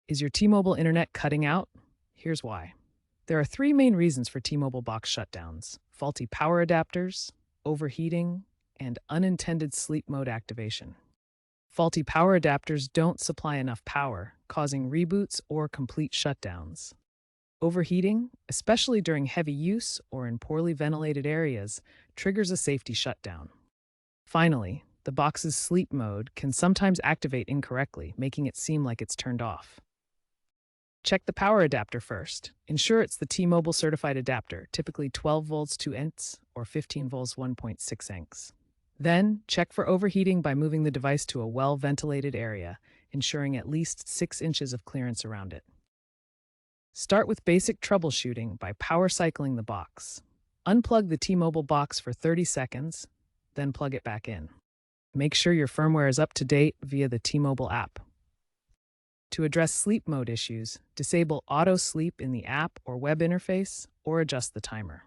Is your T-Mobile internet cutting out? Here's why. There are three main reasons for T-Mobile box shutdowns: faulty power adapters, overheating, and unintended sleep mode activation. Faulty power adapters don't supply enough power, causing reboots or complete shutdowns. Overheating, especially during heavy use or in poorly ventilated areas, triggers a safety shutdown. Finally, the box's sleep mode can sometimes activate incorrectly, making it seem like it's turned off. Check the power adapter first. Ensure it's the T-Mobile certified adapter, typically 12 volts 2 amps or 15 volts 1.6 amps. Then, check for overheating by moving the device to a well-ventilated area, ensuring at least 6 inches of clearance around it. Start with basic troubleshooting by power cycling the box. Unplug the T-Mobile box for 30 seconds, then plug it back in. Make sure your firmware is up to date via the T-Mobile app. To address sleep mode issues, disable auto sleep in the app or web interface, or adjust the timer.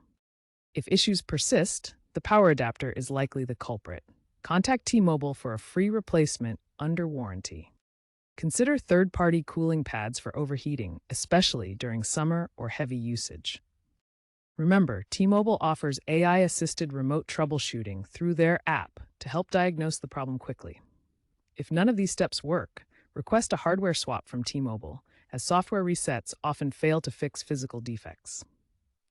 If issues persist, the power adapter is likely the culprit. Contact T-Mobile for a free replacement under warranty. Consider third-party cooling pads for overheating, especially during summer or heavy usage. Remember, T-Mobile offers AI-assisted remote troubleshooting through their app to help diagnose the problem quickly. If none of these steps work, request a hardware swap from T-Mobile, as software resets often fail to fix physical defects.